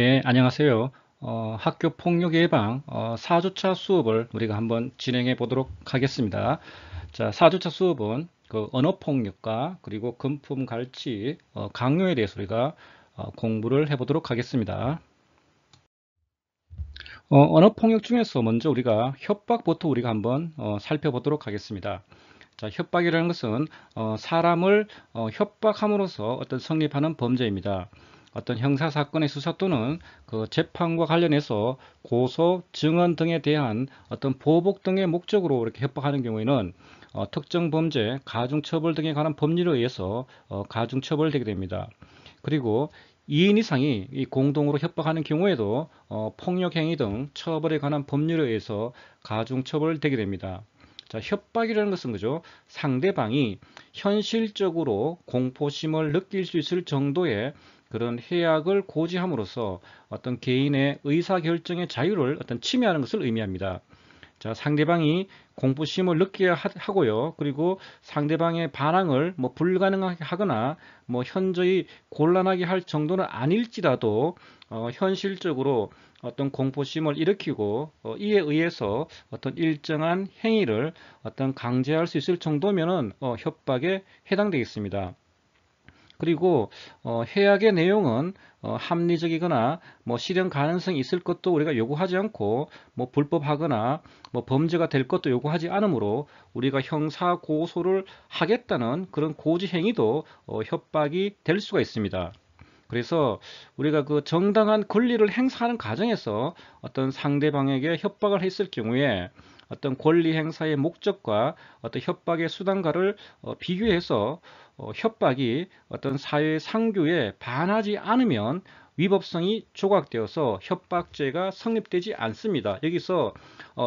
네, 안녕하세요. 학교 폭력 예방 4주차 수업을 우리가 한번 진행해 보도록 하겠습니다. 자, 4주차 수업은 그 언어 폭력과 그리고 금품 갈취, 강요에 대해서 우리가 공부를 해 보도록 하겠습니다. 언어 폭력 중에서 먼저 우리가 협박부터 우리가 한번 살펴보도록 하겠습니다. 자, 협박이라는 것은 사람을 협박함으로써 어떤 성립하는 범죄입니다. 어떤 형사사건의 수사 또는 그 재판과 관련해서 고소, 증언 등에 대한 어떤 보복 등의 목적으로 이렇게 협박하는 경우에는 특정 범죄, 가중처벌 등에 관한 법률에 의해서 가중처벌되게 됩니다. 그리고 2인 이상이 이 공동으로 협박하는 경우에도 폭력행위 등 처벌에 관한 법률에 의해서 가중처벌되게 됩니다. 자, 협박이라는 것은 그죠? 상대방이 현실적으로 공포심을 느낄 수 있을 정도의 그런 해악을 고지함으로써 어떤 개인의 의사결정의 자유를 어떤 침해하는 것을 의미합니다. 자, 상대방이 공포심을 느껴야 하고요. 그리고 상대방의 반항을 뭐 불가능하게 하거나 뭐 현저히 곤란하게 할 정도는 아닐지라도 현실적으로 어떤 공포심을 일으키고 이에 의해서 어떤 일정한 행위를 어떤 강제할 수 있을 정도면은 협박에 해당되겠습니다. 그리고 해약의 내용은 합리적이거나 뭐 실현 가능성이 있을 것도 우리가 요구하지 않고 뭐 불법하거나 뭐 범죄가 될 것도 요구하지 않으므로 우리가 형사 고소를 하겠다는 그런 고지 행위도 협박이 될 수가 있습니다. 그래서 우리가 그 정당한 권리를 행사하는 과정에서 어떤 상대방에게 협박을 했을 경우에 어떤 권리 행사의 목적과 어떤 협박의 수단과를 비교해서 협박이 어떤 사회 상규에 반하지 않으면 위법성이 조각되어서 협박죄가 성립되지 않습니다. 여기서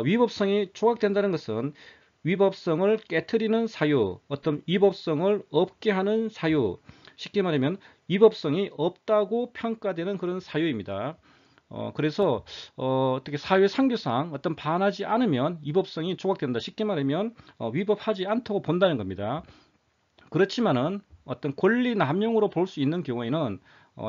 위법성이 조각된다는 것은 위법성을 깨트리는 사유, 어떤 위법성을 없게 하는 사유, 쉽게 말하면 위법성이 없다고 평가되는 그런 사유입니다. 그래서 어떻게 사회 상규상 어떤 반하지 않으면 위법성이 조각된다. 쉽게 말하면 위법하지 않다고 본다는 겁니다. 그렇지만은 어떤 권리 남용으로 볼 수 있는 경우에는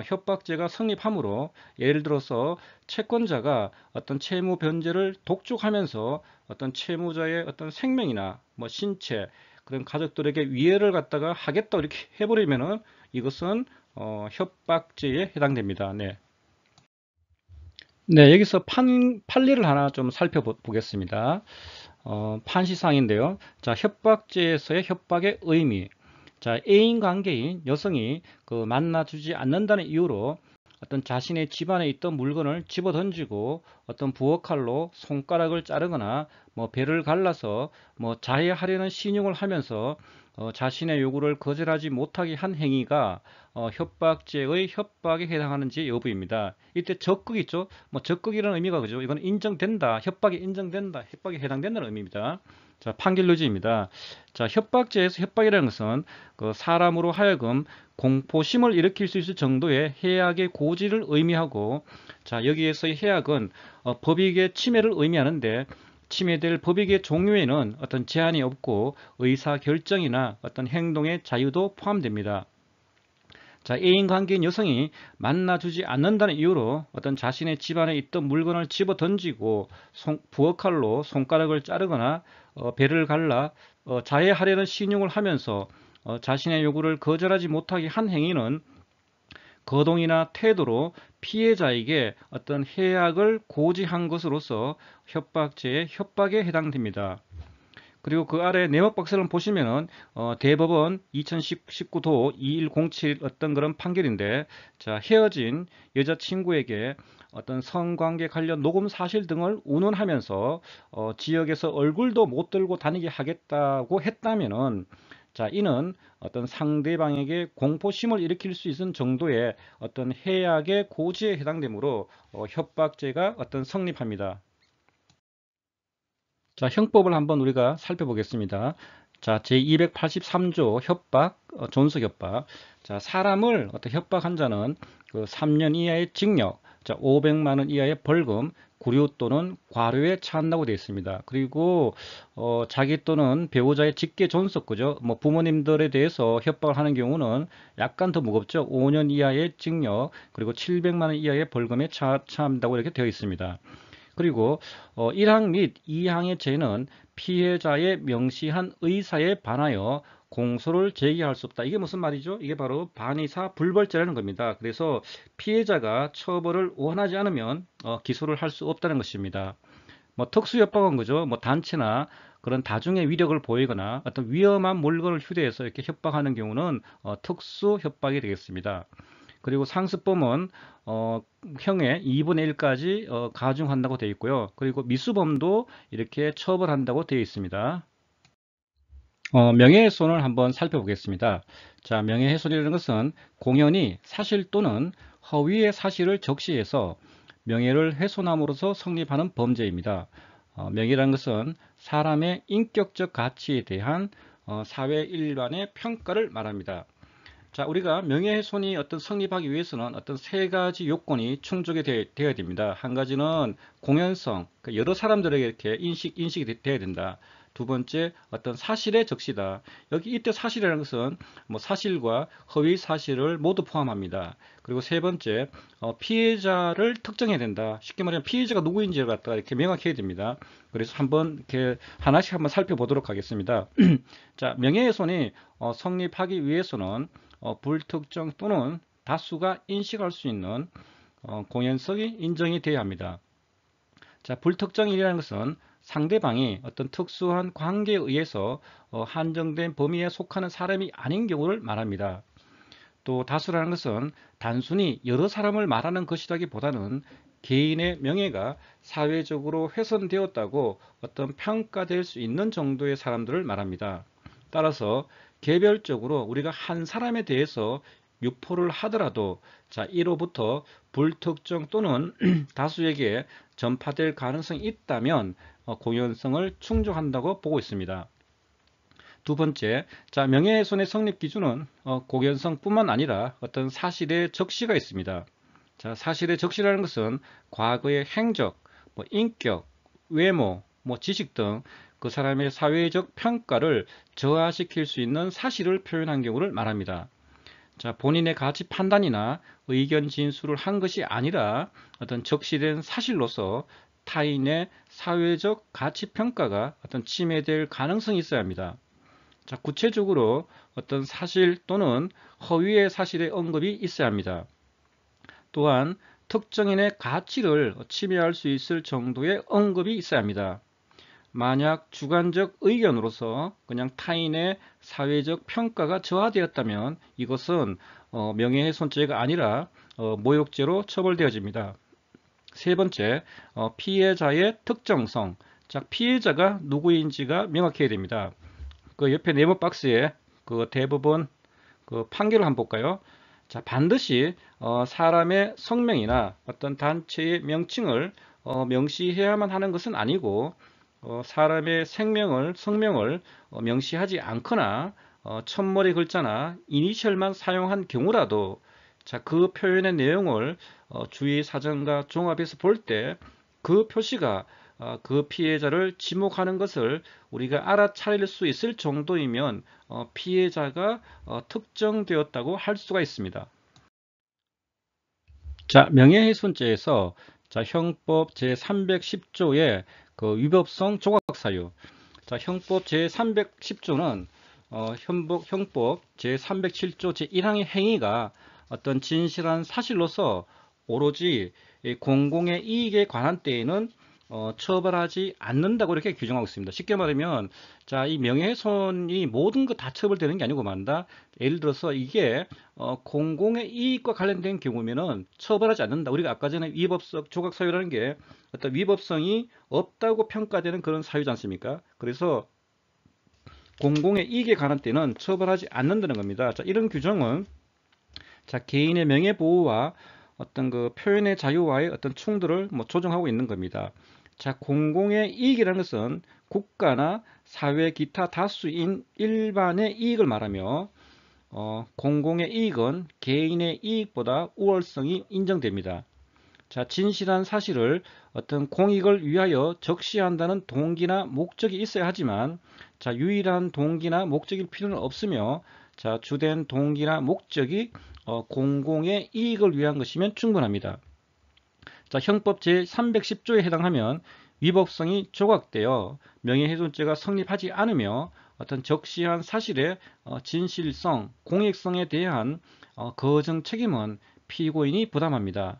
협박죄가 성립하므로 예를 들어서 채권자가 어떤 채무 변제를 독촉하면서 어떤 채무자의 어떤 생명이나 뭐 신체 그런 가족들에게 위해를 갖다가 하겠다 이렇게 해버리면은 이것은 협박죄에 해당됩니다. 네. 네, 여기서 판례를 하나 좀 살펴보겠습니다. 판시상인데요. 자, 협박죄에서의 협박의 의미. 자, 애인 관계인 여성이 그 만나주지 않는다는 이유로 어떤 자신의 집안에 있던 물건을 집어 던지고 어떤 부엌칼로 손가락을 자르거나 뭐 배를 갈라서 뭐 자해하려는 신용을 하면서 자신의 요구를 거절하지 못하게 한 행위가 협박죄의 협박에 해당하는지 여부입니다. 이때 적극 있죠? 뭐 적극이라는 의미가 그죠? 이건 인정된다, 협박이 인정된다, 협박에 해당된다는 의미입니다. 자, 판결루지입니다. 자, 협박죄에서 협박이라는 것은 그 사람으로 하여금 공포심을 일으킬 수 있을 정도의 해악의 고지를 의미하고, 자, 여기에서의 해악은 법익의 침해를 의미하는데, 침해될 법익의 종류에는 어떤 제한이 없고 의사 결정이나 어떤 행동의 자유도 포함됩니다. 자, 애인 관계인 여성이 만나주지 않는다는 이유로 어떤 자신의 집안에 있던 물건을 집어 던지고 부엌칼로 손가락을 자르거나 배를 갈라 자해하려는 신용을 하면서 자신의 요구를 거절하지 못하게 한 행위는 거동이나 태도로 피해자에게 어떤 해악을 고지한 것으로서 협박죄의 협박에 해당됩니다. 그리고 그 아래 내목 박스를 보시면은 대법원 2019도 2107 어떤 그런 판결인데, 자, 헤어진 여자친구에게 어떤 성관계 관련 녹음 사실 등을 운운하면서 지역에서 얼굴도 못 들고 다니게 하겠다고 했다면은, 자, 이는 어떤 상대방에게 공포심을 일으킬 수 있는 정도의 어떤 해악의 고지에 해당되므로 협박죄가 어떤 성립합니다. 자, 형법을 한번 우리가 살펴보겠습니다. 자, 제283조 협박, 존속 협박. 자, 사람을 어떤 협박한 자는 그 3년 이하의 징역 자, 500만 원 이하의 벌금, 구류 또는 과료에 처한다고 되어 있습니다. 그리고 자기 또는 배우자의 직계 존속그죠. 뭐 부모님들에 대해서 협박을 하는 경우는 약간 더 무겁죠. 5년 이하의 징역, 그리고 700만 원 이하의 벌금에 처한다고 이렇게 되어 있습니다. 그리고 1항 및 2항의 죄는 피해자의 명시한 의사에 반하여 공소를 제기할 수 없다. 이게 무슨 말이죠? 이게 바로 반의사 불벌죄라는 겁니다. 그래서 피해자가 처벌을 원하지 않으면 기소를 할 수 없다는 것입니다. 뭐 특수협박은 그죠? 뭐 단체나 그런 다중의 위력을 보이거나 어떤 위험한 물건을 휴대해서 이렇게 협박하는 경우는 특수협박이 되겠습니다. 그리고 상습범은 형의 2분의 1까지 가중한다고 되어 있고요. 그리고 미수범도 이렇게 처벌한다고 되어 있습니다. 명예훼손을 한번 살펴보겠습니다. 자, 명예훼손이라는 것은 공연히 사실 또는 허위의 사실을 적시해서 명예를 훼손함으로써 성립하는 범죄입니다. 명예라는 것은 사람의 인격적 가치에 대한 사회 일반의 평가를 말합니다. 자, 우리가 명예훼손이 어떤 성립하기 위해서는 어떤 세 가지 요건이 충족이 되어야 됩니다. 한 가지는 공연성, 여러 사람들에게 이렇게 인식이 되어야 된다. 두 번째, 어떤 사실의 적시다. 여기 이때 사실이라는 것은 뭐 사실과 허위 사실을 모두 포함합니다. 그리고 세 번째, 피해자를 특정해야 된다. 쉽게 말하면 피해자가 누구인지를 갖다가 이렇게 명확히 해야 됩니다. 그래서 한번 이렇게 하나씩 한번 살펴보도록 하겠습니다. 자, 명예훼손이 성립하기 위해서는 불특정 또는 다수가 인식할 수 있는 공연성이 인정이 되어야 합니다. 자, 불특정인이라는 것은 상대방이 어떤 특수한 관계에 의해서 한정된 범위에 속하는 사람이 아닌 경우를 말합니다. 또 다수라는 것은 단순히 여러 사람을 말하는 것이라기보다는 개인의 명예가 사회적으로 훼손되었다고 어떤 평가될 수 있는 정도의 사람들을 말합니다. 따라서 개별적으로 우리가 한 사람에 대해서 유포를 하더라도 자, 이로부터 불특정 또는 다수에게 전파될 가능성이 있다면 공연성을 충족한다고 보고 있습니다. 두 번째, 자, 명예훼손의 성립 기준은 공연성뿐만 아니라 어떤 사실의 적시가 있습니다. 자, 사실의 적시라는 것은 과거의 행적, 뭐 인격, 외모, 뭐 지식 등 그 사람의 사회적 평가를 저하시킬 수 있는 사실을 표현한 경우를 말합니다. 자, 본인의 가치 판단이나 의견 진술을 한 것이 아니라 어떤 적시된 사실로서 타인의 사회적 가치 평가가 어떤 침해될 가능성이 있어야 합니다. 자, 구체적으로 어떤 사실 또는 허위의 사실의 언급이 있어야 합니다. 또한 특정인의 가치를 침해할 수 있을 정도의 언급이 있어야 합니다. 만약 주관적 의견으로서 그냥 타인의 사회적 평가가 저하되었다면 이것은 명예훼손죄가 아니라 모욕죄로 처벌되어집니다. 세 번째, 피해자의 특정성. 자, 피해자가 누구인지가 명확해야 됩니다. 그 옆에 네모 박스에 그 대부분 그 판결을 한번 볼까요? 자, 반드시 사람의 성명이나 어떤 단체의 명칭을 명시해야만 하는 것은 아니고 사람의 성명을 명시하지 않거나 첫머리 글자나 이니셜만 사용한 경우라도 자, 그 표현의 내용을 주의 사전과 종합해서 볼 때 그 표시가 그 피해자를 지목하는 것을 우리가 알아차릴 수 있을 정도이면 피해자가 특정되었다고 할 수가 있습니다. 자, 명예훼손죄에서 자, 형법 제310조의 그 위법성 조각사유. 자, 형법 제310조는 형법 제307조 제1항의 행위가 어떤 진실한 사실로서 오로지 공공의 이익에 관한 때에는 처벌하지 않는다고 이렇게 규정하고 있습니다. 쉽게 말하면 자, 이 명예훼손이 모든 것 다 처벌되는 게 아니고 말다. 예를 들어서 이게 공공의 이익과 관련된 경우면은 처벌하지 않는다. 우리가 아까 전에 위법성 조각 사유라는 게 어떤 위법성이 없다고 평가되는 그런 사유지 않습니까? 그래서 공공의 이익에 관한 때는 처벌하지 않는다는 겁니다. 자, 이런 규정은 자, 개인의 명예 보호와 어떤 그 표현의 자유와의 어떤 충돌을 조정하고 있는 겁니다. 자, 공공의 이익이라는 것은 국가나 사회 기타 다수인 일반의 이익을 말하며 공공의 이익은 개인의 이익보다 우월성이 인정됩니다. 자, 진실한 사실을 어떤 공익을 위하여 적시한다는 동기나 목적이 있어야 하지만, 자, 유일한 동기나 목적일 필요는 없으며, 자, 주된 동기나 목적이 공공의 이익을 위한 것이면 충분합니다. 자, 형법 제310조에 해당하면 위법성이 조각되어 명예훼손죄가 성립하지 않으며 어떤 적시한 사실의 진실성, 공익성에 대한 거정 책임은 피고인이 부담합니다.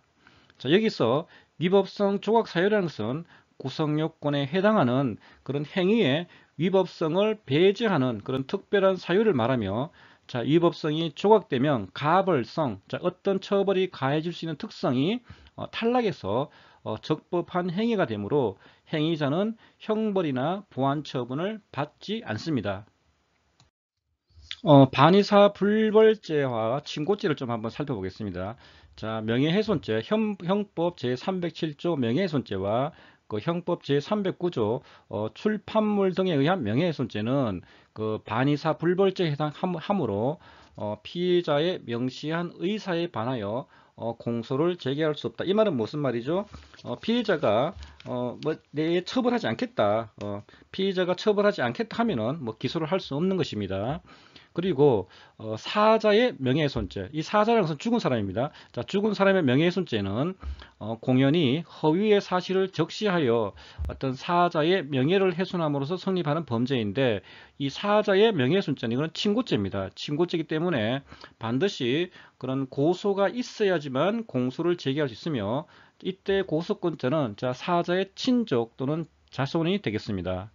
자, 여기서 위법성 조각 사유라는 것은 구성요건에 해당하는 그런 행위의 위법성을 배제하는 그런 특별한 사유를 말하며, 자, 위법성이 조각되면 가벌성, 자, 어떤 처벌이 가해질 수 있는 특성이 탈락해서 적법한 행위가 되므로 행위자는 형벌이나 보안 처분을 받지 않습니다. 반의사 불벌죄와 친고죄를 좀 한번 살펴보겠습니다. 자, 명예훼손죄, 형법 제307조 명예훼손죄와 그 형법 제309조 출판물 등에 의한 명예훼손죄는 그 반의사 불벌죄에 해당하므로 피해자의 명시한 의사에 반하여 공소를 제기할 수 없다. 이 말은 무슨 말이죠? 피해자가 내 처벌하지 않겠다. 피해자가 처벌하지 않겠다 하면은 뭐 기소를 할 수 없는 것입니다. 그리고 사자의 명예훼손죄, 이 사자라는 것은 죽은 사람입니다. 자, 죽은 사람의 명예훼손죄는 공연히 허위의 사실을 적시하여 어떤 사자의 명예를 훼손함으로써 성립하는 범죄인데, 이 사자의 명예훼손죄는 이건 친고죄입니다. 친고죄이기 때문에 반드시 그런 고소가 있어야지만 공소를 제기할 수 있으며, 이때 고소권자는 자, 사자의 친족 또는 자손이 되겠습니다.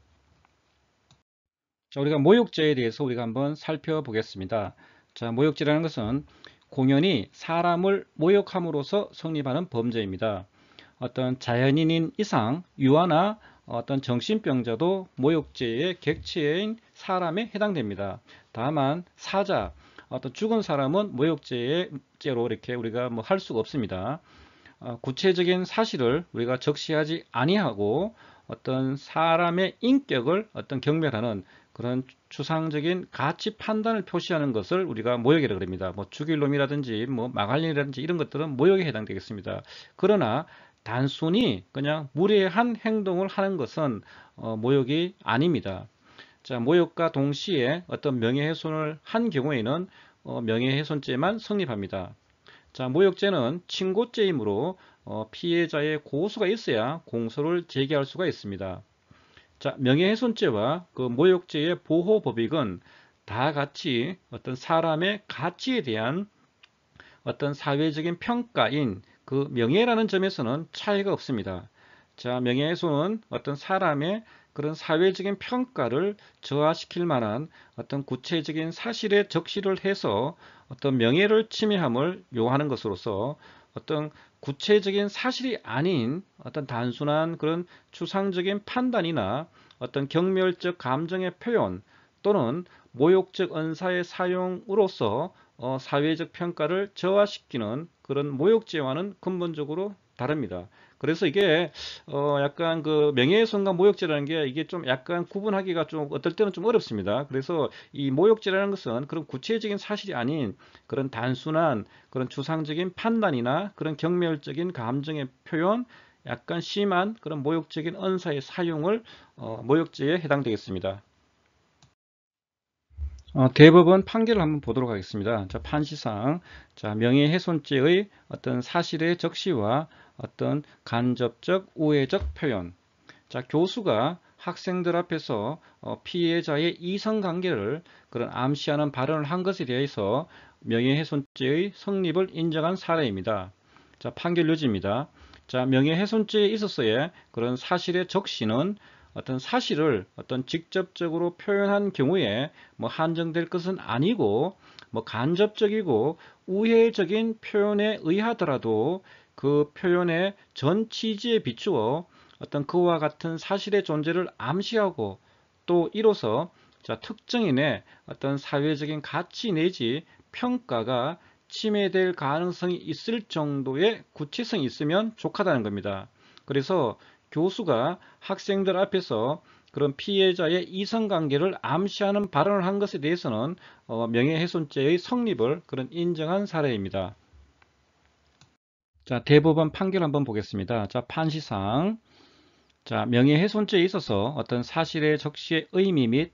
자, 우리가 모욕죄에 대해서 우리가 한번 살펴보겠습니다. 자, 모욕죄라는 것은 공연히 사람을 모욕함으로써 성립하는 범죄입니다. 어떤 자연인인 이상 유아나 어떤 정신병자도 모욕죄의 객체인 사람에 해당됩니다. 다만 사자, 어떤 죽은 사람은 모욕죄로 이렇게 우리가 뭐 할 수가 없습니다. 구체적인 사실을 우리가 적시하지 아니하고 어떤 사람의 인격을 어떤 경멸하는 그런 추상적인 가치 판단을 표시하는 것을 우리가 모욕이라고 합니다. 뭐 죽일 놈이라든지 뭐 망할 일이라든지 이런 것들은 모욕에 해당되겠습니다. 그러나 단순히 그냥 무례한 행동을 하는 것은 모욕이 아닙니다. 자, 모욕과 동시에 어떤 명예훼손을 한 경우에는 명예훼손죄만 성립합니다. 자, 모욕죄는 친고죄이므로 피해자의 고소가 있어야 공소를 제기할 수가 있습니다. 자, 명예훼손죄와 그 모욕죄의 보호법익은 다 같이 어떤 사람의 가치에 대한 어떤 사회적인 평가인 그 명예라는 점에서는 차이가 없습니다. 자, 명예훼손은 어떤 사람의 그런 사회적인 평가를 저하시킬 만한 어떤 구체적인 사실에 적시를 해서 어떤 명예를 침해함을 요하는 것으로서 어떤 구체적인 사실이 아닌 어떤 단순한 그런 추상적인 판단이나 어떤 경멸적 감정의 표현 또는 모욕적 언사의 사용으로서 사회적 평가를 저하시키는 그런 모욕죄와는 근본적으로 다릅니다. 그래서 이게 약간 그 명예훼손과 모욕죄라는 게 이게 좀 약간 구분하기가 좀 어떨 때는 좀 어렵습니다. 그래서 이 모욕죄라는 것은 그런 구체적인 사실이 아닌 그런 단순한 그런 추상적인 판단이나 그런 경멸적인 감정의 표현, 약간 심한 그런 모욕적인 언사의 사용을 모욕죄에 해당되겠습니다. 대법원 판결을 한번 보도록 하겠습니다. 자, 판시상, 자, 명예훼손죄의 어떤 사실의 적시와 어떤 간접적, 우회적 표현. 자, 교수가 학생들 앞에서 피해자의 이성관계를 그런 암시하는 발언을 한 것에 대해서 명예훼손죄의 성립을 인정한 사례입니다. 자, 판결 요지입니다. 자, 명예훼손죄에 있어서의 그런 사실의 적시는 어떤 사실을 어떤 직접적으로 표현한 경우에 뭐 한정될 것은 아니고, 뭐 간접적이고 우회적인 표현에 의하더라도 그 표현의 전 취지에 비추어 어떤 그와 같은 사실의 존재를 암시하고, 또 이로써 자, 특정인의 어떤 사회적인 가치 내지 평가가 침해될 가능성이 있을 정도의 구체성이 있으면 족하다는 겁니다. 그래서 교수가 학생들 앞에서 그런 피해자의 이성관계를 암시하는 발언을 한 것에 대해서는 명예훼손죄의 성립을 그런 인정한 사례입니다. 자, 대법원 판결 한번 보겠습니다. 자, 판시상. 자, 명예훼손죄에 있어서 어떤 사실의 적시의 의미 및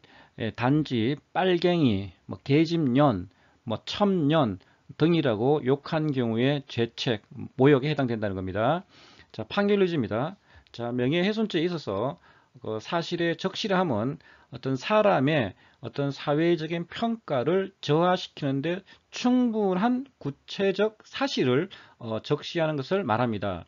단지, 빨갱이, 뭐 계집년, 뭐 첨년 등이라고 욕한 경우에 죄책, 모욕에 해당된다는 겁니다. 자, 판결유지입니다. 자, 명예훼손죄에 있어서 그 사실의 적시라 함은 어떤 사람의 어떤 사회적인 평가를 저하시키는데 충분한 구체적 사실을 적시하는 것을 말합니다.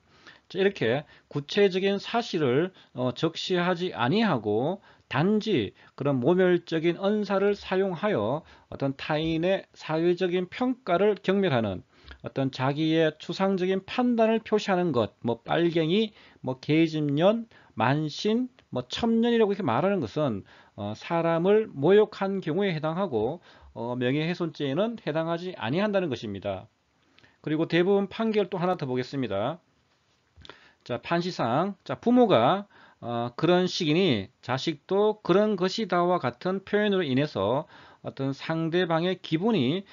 자, 이렇게 구체적인 사실을 적시하지 아니하고 단지 그런 모멸적인 언사를 사용하여 어떤 타인의 사회적인 평가를 경멸하는 어떤 자기의 추상적인 판단을 표시하는 것, 뭐 빨갱이, 뭐 계집년, 만신, 뭐 첨년이라고 이렇게 말하는 것은 사람을 모욕한 경우에 해당하고 명예훼손죄에는 해당하지 아니한다는 것입니다. 그리고 대부분 판결 또 하나 더 보겠습니다. 자, 판시상. 자, 부모가 그런 식이니 자식도 그런 것이다와 같은 표현으로 인해서 어떤 상대방의 기분이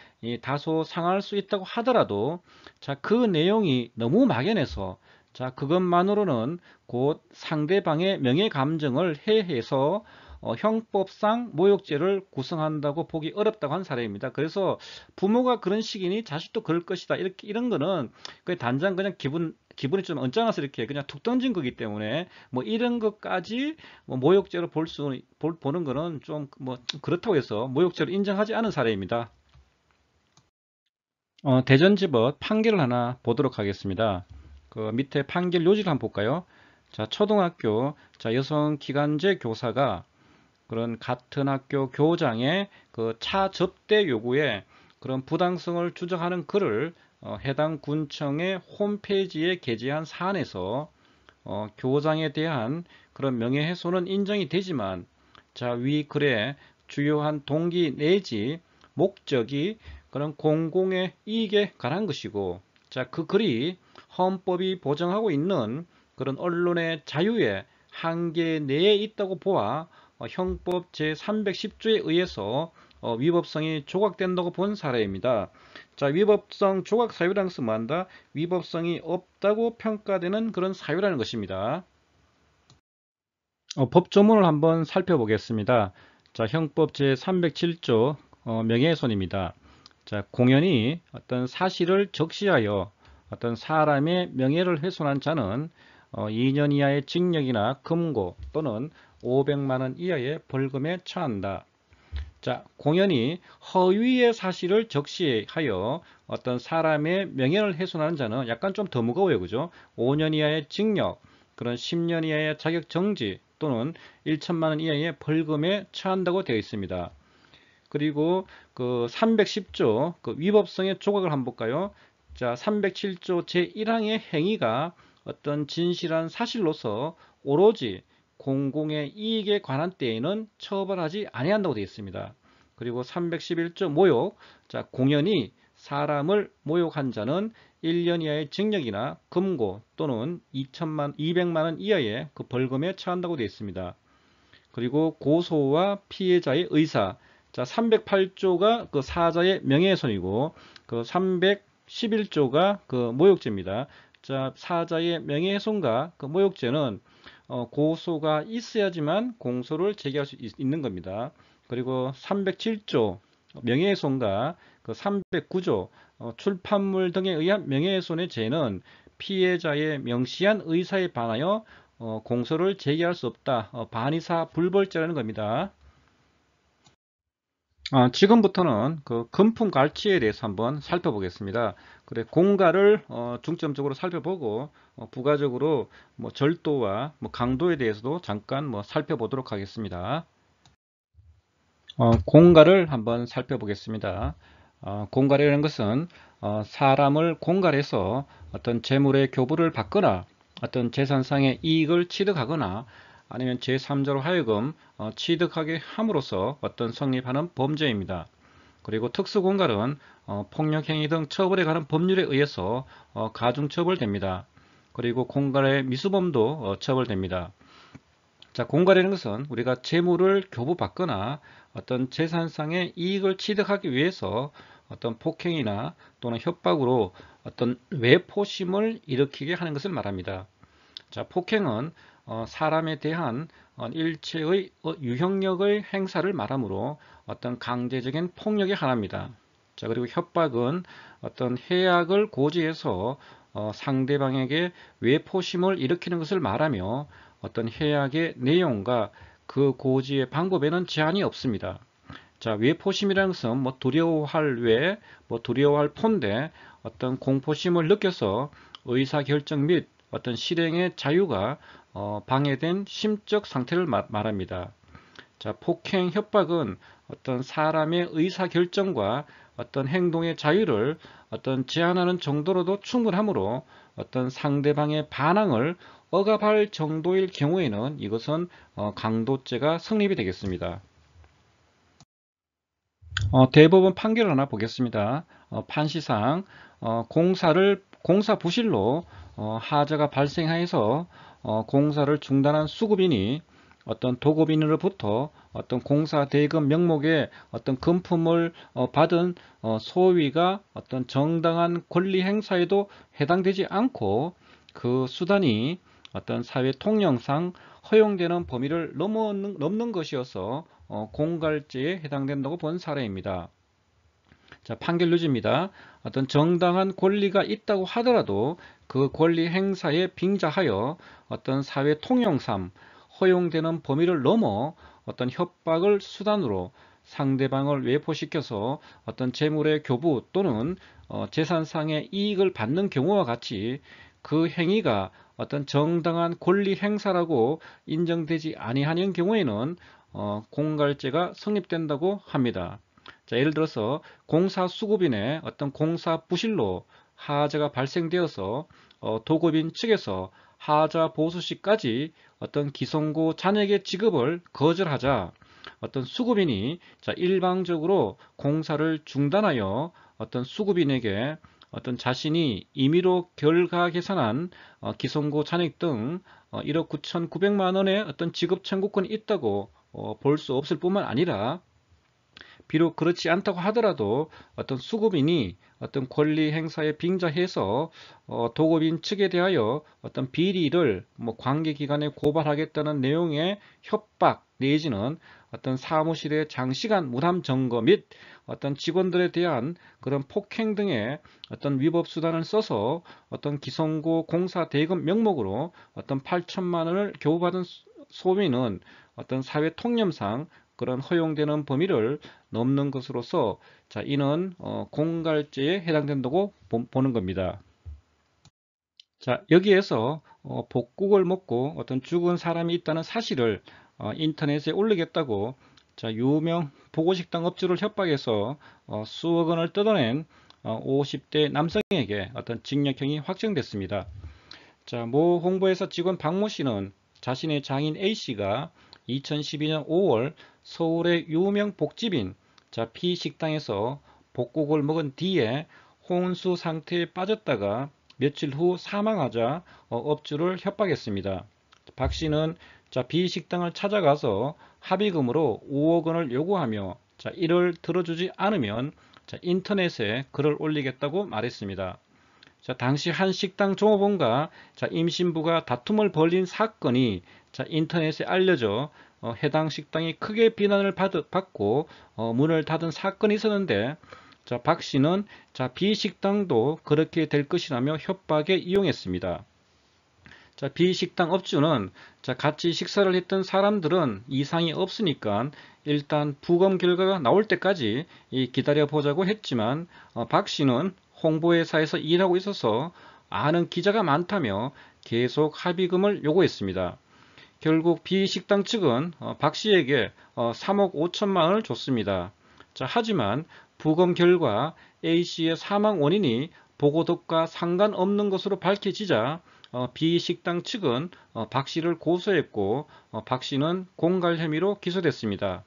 다소 상할 수 있다고 하더라도 자, 그 내용이 너무 막연해서 자, 그것만으로는 곧 상대방의 명예 감정을 해해서 형법상 모욕죄를 구성한다고 보기 어렵다고 한 사례입니다. 그래서 부모가 그런 식이니 자식도 그럴 것이다. 이렇게 이런 거는 단장 그냥 기분이 좀 언짢아서 이렇게 그냥 툭 던진 거기 때문에 뭐 이런 것까지 뭐 모욕죄로 보는 거는 좀 뭐 그렇다고 해서 모욕죄로 인정하지 않은 사례입니다. 대전지법 판결을 하나 보도록 하겠습니다. 그 밑에 판결 요지를 한번 볼까요? 자, 초등학교 자, 여성 기간제 교사가 그런 같은 학교 교장의 그 차 접대 요구에 그런 부당성을 주장하는 글을 해당 군청의 홈페이지에 게재한 사안에서 교장에 대한 그런 명예훼손은 인정이 되지만 자, 위 글의 주요한 동기 내지 목적이 그런 공공의 이익에 관한 것이고 자, 그 글이 헌법이 보장하고 있는 그런 언론의 자유의 한계 내에 있다고 보아 형법 제310조에 의해서 위법성이 조각된다고 본 사례입니다. 자, 위법성 조각 사유라는 것은 뭐한다? 위법성이 없다고 평가되는 그런 사유라는 것입니다. 법조문을 한번 살펴보겠습니다. 자, 형법 제307조 명예훼손입니다. 자, 공연히 어떤 사실을 적시하여 어떤 사람의 명예를 훼손한 자는 2년 이하의 징역이나 금고 또는 500만 원 이하의 벌금에 처한다. 자, 공연히 허위의 사실을 적시하여 어떤 사람의 명예를 훼손하는 자는 약간 좀 더 무거워요. 그죠? 5년 이하의 징역, 그런 10년 이하의 자격 정지 또는 1천만 원 이하의 벌금에 처한다고 되어 있습니다. 그리고 그 310조 그 위법성의 조각을 한번 볼까요? 자, 307조 제1항의 행위가 어떤 진실한 사실로서 오로지 공공의 이익에 관한 때에는 처벌하지 아니한다고 되어 있습니다. 그리고 311조 모욕, 자, 공연히 사람을 모욕한 자는 1년 이하의 징역이나 금고 또는 200만 원 이하의 그 벌금에 처한다고 되어 있습니다. 그리고 고소와 피해자의 의사, 자, 308조가 그 사자의 명예훼손이고 그 311조가 그 모욕죄입니다. 자, 사자의 명예훼손과 그 모욕죄는 고소가 있어야지만 공소를 제기할 수 있는 겁니다. 그리고 307조 명예훼손과 그 309조 출판물 등에 의한 명예훼손의 죄는 피해자의 명시한 의사에 반하여 공소를 제기할 수 없다. 반의사 불벌죄라는 겁니다. 지금부터는 그 금품 갈취에 대해서 한번 살펴보겠습니다. 그래, 공갈을 중점적으로 살펴보고 부가적으로 뭐 절도와 뭐 강도에 대해서도 잠깐 뭐 살펴보도록 하겠습니다. 공갈을 한번 살펴보겠습니다. 공갈이라는 것은 사람을 공갈해서 어떤 재물의 교부를 받거나 어떤 재산상의 이익을 취득하거나 아니면 제3자로 하여금 취득하게 함으로써 어떤 성립하는 범죄입니다. 그리고 특수공갈은 폭력행위 등 처벌에 관한 법률에 의해서 가중처벌됩니다. 그리고 공갈의 미수범도 처벌됩니다. 자, 공갈이라는 것은 우리가 재물을 교부받거나 어떤 재산상의 이익을 취득하기 위해서 어떤 폭행이나 또는 협박으로 어떤 외포심을 일으키게 하는 것을 말합니다. 자, 폭행은 사람에 대한 일체의 유형력의 행사를 말하므로 어떤 강제적인 폭력의 하나입니다. 자, 그리고 협박은 어떤 해악을 고지해서 상대방에게 외포심을 일으키는 것을 말하며 어떤 해악의 내용과 그 고지의 방법에는 제한이 없습니다. 자, 외포심이라는 것은 뭐 두려워할 외, 뭐 두려워할 폰데 어떤 공포심을 느껴서 의사결정 및 어떤 실행의 자유가 방해된 심적 상태를 말합니다. 자, 폭행, 협박은 어떤 사람의 의사결정과 어떤 행동의 자유를 어떤 제한하는 정도로도 충분하므로 어떤 상대방의 반항을 억압할 정도일 경우에는 이것은 강도죄가 성립이 되겠습니다. 대법원 판결을 하나 보겠습니다. 판시상 공사 부실로 하자가 발생하여서 공사를 중단한 수급인이 어떤 도급인으로부터 어떤 공사 대금 명목의 어떤 금품을 받은 소위가 어떤 정당한 권리 행사에도 해당되지 않고 그 수단이 어떤 사회 통념상 허용되는 범위를 넘는 것이어서 공갈죄에 해당된다고 본 사례입니다. 자, 판결 유지입니다. 어떤 정당한 권리가 있다고 하더라도 그 권리 행사에 빙자하여 어떤 사회 통용상 허용되는 범위를 넘어 어떤 협박을 수단으로 상대방을 외포시켜서 어떤 재물의 교부 또는 재산상의 이익을 받는 경우와 같이 그 행위가 어떤 정당한 권리 행사라고 인정되지 아니하는 경우에는 공갈죄가 성립된다고 합니다. 자, 예를 들어서 공사 수급인의 어떤 공사 부실로 하자가 발생되어서 도급인 측에서 하자 보수 시까지 어떤 기성고 잔액의 지급을 거절하자 어떤 수급인이 일방적으로 공사를 중단하여 어떤 수급인에게 어떤 자신이 임의로 결가 계산한 기성고 잔액 등 1억 9,900만 원의 어떤 지급 청구권이 있다고 볼 수 없을 뿐만 아니라 비록 그렇지 않다고 하더라도 어떤 수급인이 어떤 권리 행사에 빙자해서 도급인 측에 대하여 어떤 비리를 관계기관에 고발하겠다는 내용의 협박 내지는 어떤 사무실의 장시간 무단 점거 및 어떤 직원들에 대한 그런 폭행 등의 어떤 위법 수단을 써서 어떤 기성고 공사 대금 명목으로 어떤 8천만 원을 교부받은 소비는 어떤 사회 통념상 그런 허용되는 범위를 넘는 것으로서 이는 공갈죄에 해당된다고 보는 겁니다. 자, 여기에서 복국을 먹고 어떤 죽은 사람이 있다는 사실을 인터넷에 올리겠다고 유명 보고식당 업주를 협박해서 수억 원을 뜯어낸 50대 남성에게 어떤 징역형이 확정됐습니다. 자, 모 홍보회사 직원 박모 씨는 자신의 장인 A씨가 2012년 5월 서울의 유명 복집인 B식당에서 복국을 먹은 뒤에 혼수 상태에 빠졌다가 며칠 후 사망하자 업주를 협박했습니다. 박 씨는 B식당을 찾아가서 합의금으로 5억 원을 요구하며 이를 들어주지 않으면 인터넷에 글을 올리겠다고 말했습니다. 당시 한 식당 종업원과 임신부가 다툼을 벌인 사건이 인터넷에 알려져 해당 식당이 크게 비난을 받고 문을 닫은 사건이 있었는데 박 씨는 B식당도 그렇게 될 것이라며 협박에 이용했습니다. B식당 업주는 같이 식사를 했던 사람들은 이상이 없으니까 일단 부검 결과가 나올 때까지 기다려 보자고 했지만 박 씨는 홍보회사에서 일하고 있어서 아는 기자가 많다며 계속 합의금을 요구했습니다. 결국 B식당 측은 박 씨에게 3억 5천만 원을 줬습니다. 하지만 부검 결과 A씨의 사망 원인이 보고덕과 상관없는 것으로 밝혀지자 B식당 측은 박 씨를 고소했고 박 씨는 공갈 혐의로 기소됐습니다.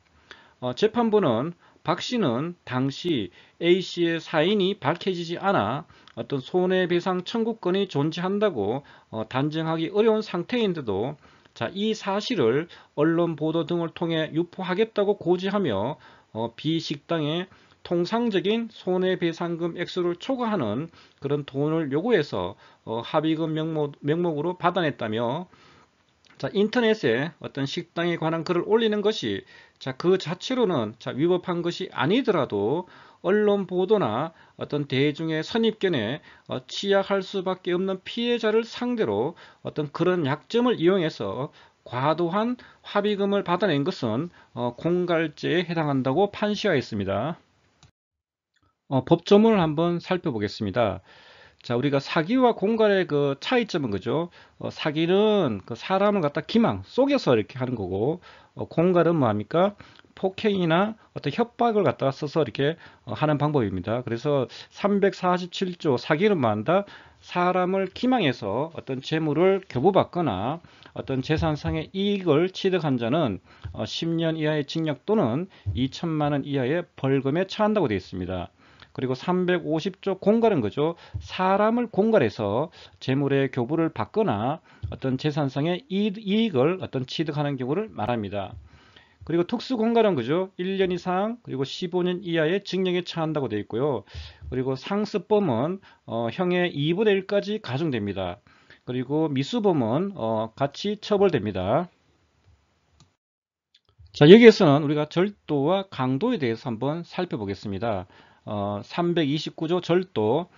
재판부는 박 씨는 당시 A씨의 사인이 밝혀지지 않아 어떤 손해배상 청구권이 존재한다고 단정하기 어려운 상태인데도 이 사실을 언론 보도 등을 통해 유포하겠다고 고지하며 B식당에 통상적인 손해배상금 액수를 초과하는 그런 돈을 요구해서 합의금 명목으로 받아냈다며, 자, 인터넷에 어떤 식당에 관한 글을 올리는 것이 그 자체로는 위법한 것이 아니더라도 언론 보도나 어떤 대중의 선입견에 취약할 수밖에 없는 피해자를 상대로 어떤 그런 약점을 이용해서 과도한 합의금을 받아낸 것은 공갈죄에 해당한다고 판시하였습니다. 법조문을 한번 살펴보겠습니다. 자, 우리가 사기와 공갈의 그 차이점은 그죠? 사기는 그 사람을 갖다 기망, 속여서 이렇게 하는 거고, 공갈은 뭐합니까? 폭행이나 어떤 협박을 갖다 써서 이렇게 하는 방법입니다. 그래서 347조 사기는 뭐한다? 사람을 기망해서 어떤 재물을 교부받거나 어떤 재산상의 이익을 취득한 자는 10년 이하의 징역 또는 2천만 원 이하의 벌금에 처한다고 되어 있습니다. 그리고 350조 공갈은 거죠. 사람을 공갈해서 재물의 교부를 받거나 어떤 재산상의 이익을 어떤 취득하는 경우를 말합니다. 그리고 특수공갈은 그죠. 1년 이상 그리고 15년 이하의 징역에 처한다고 되어 있고요. 그리고 상습범은 형의 2분의 1까지 가중됩니다. 그리고 미수범은 같이 처벌됩니다. 자, 여기에서는 우리가 절도와 강도에 대해서 한번 살펴보겠습니다. 329조 절도,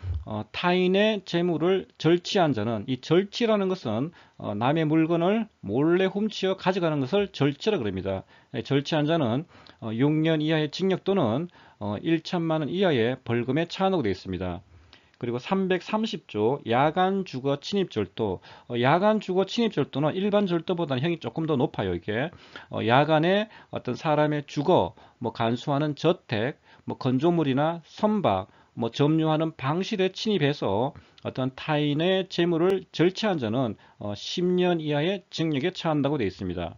타인의 재물을 절취한 자는, 이 절취라는 것은 남의 물건을 몰래 훔치어 가져가는 것을 절취라 그럽니다. 절취한 자는 6년 이하의 징역 또는 1천만 원 이하의 벌금에 처한다고 되어 있습니다. 그리고 330조 야간 주거 침입 절도, 야간 주거 침입 절도는 일반 절도보다는 형이 조금 더 높아요. 이게 야간에 어떤 사람의 주거, 뭐 간수하는 저택, 뭐 건조물이나 선박, 뭐 점유하는 방실에 침입해서 어떤 타인의 재물을 절취한 자는 10년 이하의 징역에 처한다고 되어 있습니다.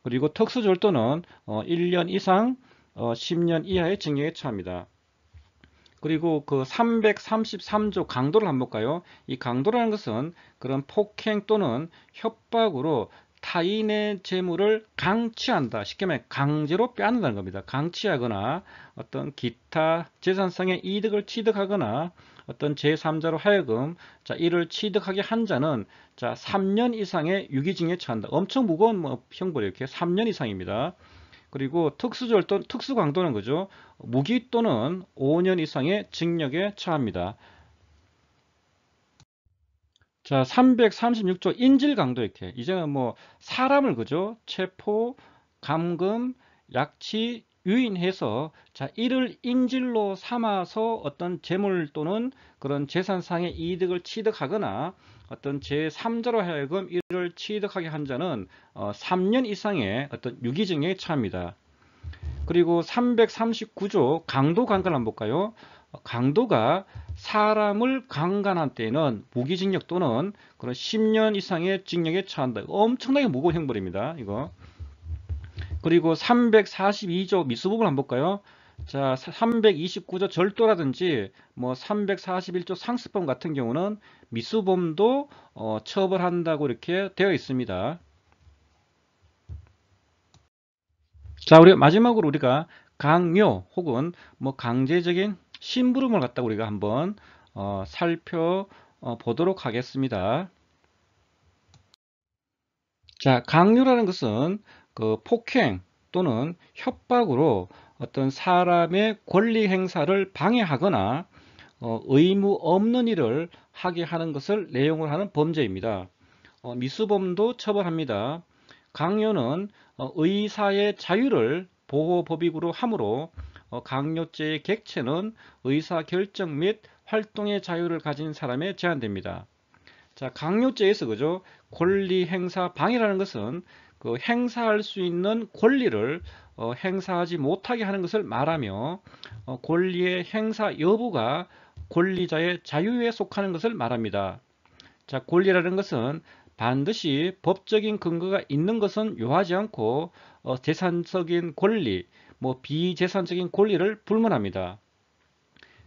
그리고 특수절도는 1년 이상 10년 이하의 징역에 처합니다. 그리고 그 333조 강도를 한번 볼까요? 이 강도라는 것은 그런 폭행 또는 협박으로 타인의 재물을 강취한다. 쉽게 말해 강제로 빼앗는다는 겁니다. 강취하거나 어떤 기타 재산상의 이득을 취득하거나 어떤 제3자로 하여금 이를 취득하게 한 자는 3년 이상의 유기징역에 처한다. 엄청 무거운 형벌이 이렇게 3년 이상입니다. 그리고 특수절도, 특수강도는 그죠? 무기 또는 5년 이상의 징역에 처합니다. 자, 336조 인질강도 이렇게. 이제는 뭐 사람을 그죠? 체포, 감금, 약치, 유인해서 이를 인질로 삼아서 어떤 재물 또는 그런 재산상의 이득을 취득하거나 어떤 제3자로 하여금 이를 취득하게 한 자는 3년 이상의 어떤 유기징역에 처합니다. 그리고 339조 강도 강간 한번 볼까요? 강도가 사람을 강간한 때에는 무기징역 또는 그런 10년 이상의 징역에 처한다. 엄청나게 무거운 형벌입니다. 이거. 그리고 342조 미수범을 한번 볼까요? 자, 329조 절도라든지 뭐 341조 상습범 같은 경우는 미수범도 처벌한다고 이렇게 되어 있습니다. 자, 우리 마지막으로 우리가 강요 혹은 뭐 강제적인 심부름을 갖다가 우리가 한번 살펴보도록 하겠습니다. 자, 강요라는 것은 그 폭행 또는 협박으로 어떤 사람의 권리 행사를 방해하거나 의무 없는 일을 하게 하는 것을 내용을 하는 범죄입니다. 미수범도 처벌합니다. 강요는 의사의 자유를 보호법익으로 하므로 강요죄의 객체는 의사결정 및 활동의 자유를 가진 사람에 제한됩니다. 자, 강요죄에서 그죠? 권리 행사 방해라는 것은 그 행사할 수 있는 권리를 행사하지 못하게 하는 것을 말하며 권리의 행사 여부가 권리자의 자유에 속하는 것을 말합니다. 자, 권리라는 것은 반드시 법적인 근거가 있는 것은 요하지 않고 재산적인 권리, 뭐 비재산적인 권리를 불문합니다.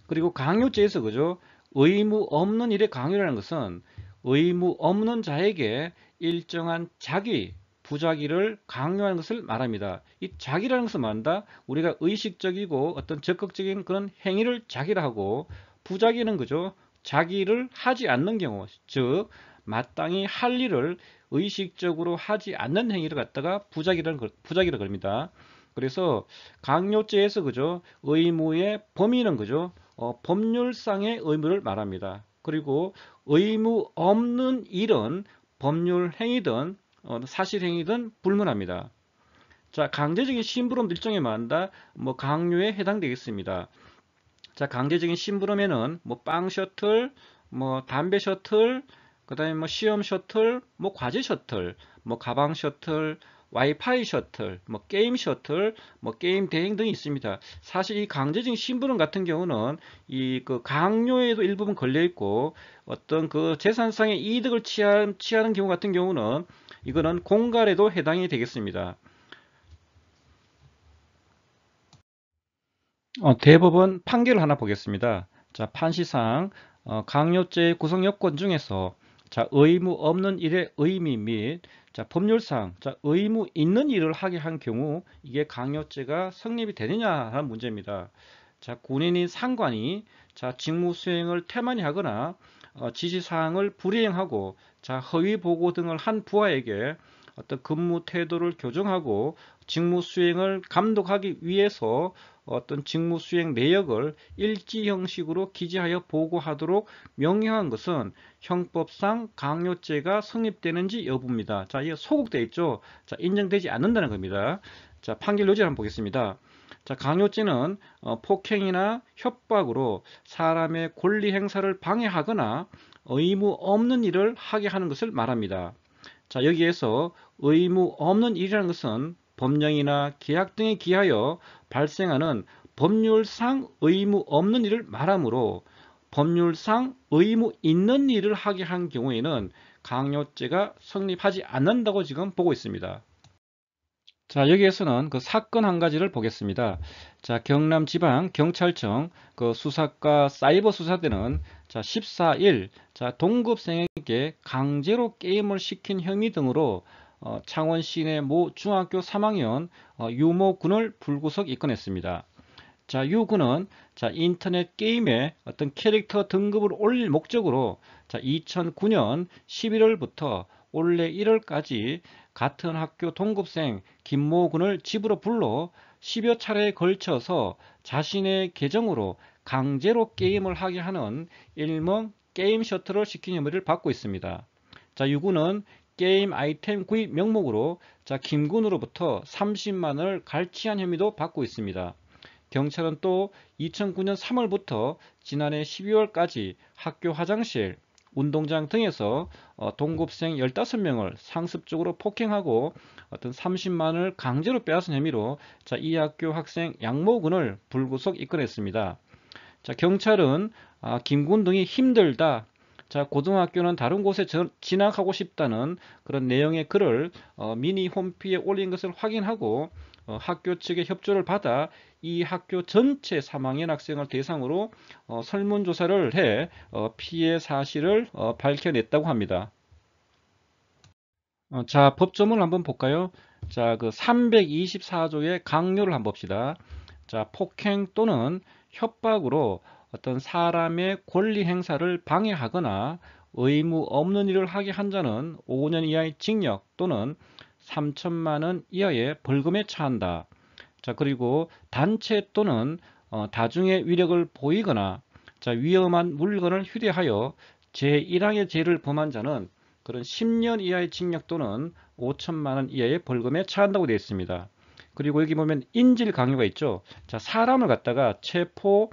그리고 강요죄에서 그죠? 의무 없는 일의 강요라는 것은 의무 없는 자에게 일정한 자기, 부작위를 강요하는 것을 말합니다. 이 자기라는 것은 말한다. 우리가 의식적이고 어떤 적극적인 그런 행위를 자기라 하고, 부작위는 그죠. 자기를 하지 않는 경우, 즉 마땅히 할 일을 의식적으로 하지 않는 행위를 갖다가 부작위라 그럽니다. 그래서 강요죄에서 그죠. 의무의 범위는 그죠. 법률상의 의무를 말합니다. 그리고 의무 없는 일은 법률 행위든 사실 행위든 불문합니다. 자, 강제적인 심부름 일종에 말한다. 뭐 강요에 해당되겠습니다. 자, 강제적인 심부름에는 뭐 빵 셔틀, 뭐 담배 셔틀, 그다음에 뭐 시험 셔틀, 뭐 과제 셔틀, 뭐 가방 셔틀, 와이파이 셔틀, 뭐 게임 셔틀, 뭐 게임 대행 등이 있습니다. 사실 이 강제적인 심부름 같은 경우는 이 그 강요에도 일부분 걸려 있고, 어떤 그 재산상의 이득을 취하는 경우 같은 경우는 이거는 공갈에도 해당이 되겠습니다. 대법원 판결을 하나 보겠습니다. 자, 판시상 강요죄 구성 요건 중에서 자, 의무 없는 일의 의미 및 자, 법률상 자, 의무 있는 일을 하게 한 경우 이게 강요죄가 성립이 되느냐 하는 문제입니다. 자, 군인인 상관이 자, 직무 수행을 태만히 하거나 지시사항을 불이행하고 자, 허위 보고 등을 한 부하에게 어떤 근무 태도를 교정하고 직무 수행을 감독하기 위해서 어떤 직무 수행 내역을 일지 형식으로 기재하여 보고하도록 명령한 것은 형법상 강요죄가 성립되는지 여부입니다. 자, 이게 소극되어 있죠. 자, 인정되지 않는다는 겁니다. 자, 판결 요지를 한번 보겠습니다. 자, 강요죄는 폭행이나 협박으로 사람의 권리 행사를 방해하거나 의무 없는 일을 하게 하는 것을 말합니다. 자, 여기에서 의무 없는 일이라는 것은 법령이나 계약 등에 기하여 발생하는 법률상 의무 없는 일을 말하므로 법률상 의무 있는 일을 하게 한 경우에는 강요죄가 성립하지 않는다고 지금 보고 있습니다. 자, 여기에서는 그 사건 한 가지를 보겠습니다. 자, 경남지방경찰청 그 수사과 사이버 수사대는 자, 14일 자, 동급생에게 강제로 게임을 시킨 혐의 등으로 창원 시내 모 중학교 3학년 유모 군을 불구속 입건했습니다. 자, 유군은 자, 인터넷 게임에 어떤 캐릭터 등급을 올릴 목적으로 자, 2009년 11월부터 올해 1월까지 같은 학교 동급생 김모 군을 집으로 불러 10여 차례에 걸쳐서 자신의 계정으로 강제로 게임을 하게 하는 일명 게임 셔틀을 시킨 혐의를 받고 있습니다. 자, 유군은 게임 아이템 구입 명목으로 자, 김군으로부터 30만 원을 갈취한 혐의도 받고 있습니다. 경찰은 또 2009년 3월부터 지난해 12월까지 학교 화장실, 운동장 등에서 동급생 15명을 상습적으로 폭행하고 어떤 30만 원을 강제로 빼앗은 혐의로 자, 이 학교 학생 양모군을 불구속 입건했습니다. 자, 경찰은 김군 등이 힘들다. 자, 고등학교는 다른 곳에 진학하고 싶다는 그런 내용의 글을 미니 홈피에 올린 것을 확인하고 학교 측의 협조를 받아 이 학교 전체 3학년 학생을 대상으로 설문조사를 해 피해 사실을 밝혀냈다고 합니다. 자, 법조문을 한번 볼까요? 자, 그 324조의 강요를 한번 봅시다. 자, 폭행 또는 협박으로 어떤 사람의 권리 행사를 방해하거나 의무 없는 일을 하게 한 자는 5년 이하의 징역 또는 3천만 원 이하의 벌금에 처한다. 자, 그리고 단체 또는 다중의 위력을 보이거나 자, 위험한 물건을 휴대하여 제1항의 죄를 범한 자는 그런 10년 이하의 징역 또는 5천만 원 이하의 벌금에 처한다고 되어 있습니다. 그리고 여기 보면 인질 강요가 있죠. 자, 사람을 갖다가 체포,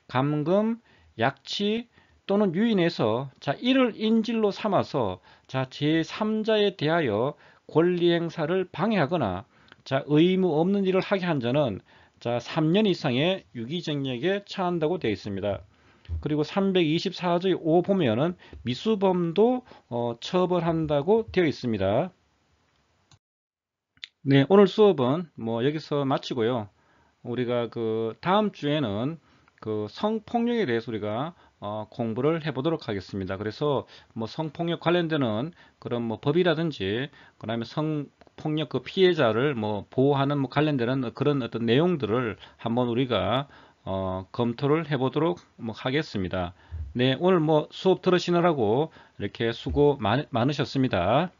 감금, 약치 또는 유인해서 자, 이를 인질로 삼아서 자, 제3자에 대하여 권리 행사를 방해하거나 자, 의무 없는 일을 하게 한 자는 자, 3년 이상의 유기징역에 처한다고 되어 있습니다. 그리고 324조의 5 보면은 미수범도 처벌한다고 되어 있습니다. 네, 오늘 수업은 뭐 여기서 마치고요. 우리가 그 다음 주에는 그 성폭력에 대해서 우리가 공부를 해보도록 하겠습니다. 그래서 뭐 성폭력 관련되는 그런 뭐 법이라든지 그다음에 성폭력 그 피해자를 뭐 보호하는 뭐 관련되는 그런 어떤 내용들을 한번 우리가 검토를 해보도록 뭐 하겠습니다. 네, 오늘 뭐 수업 들으시느라고 이렇게 수고 많으셨습니다.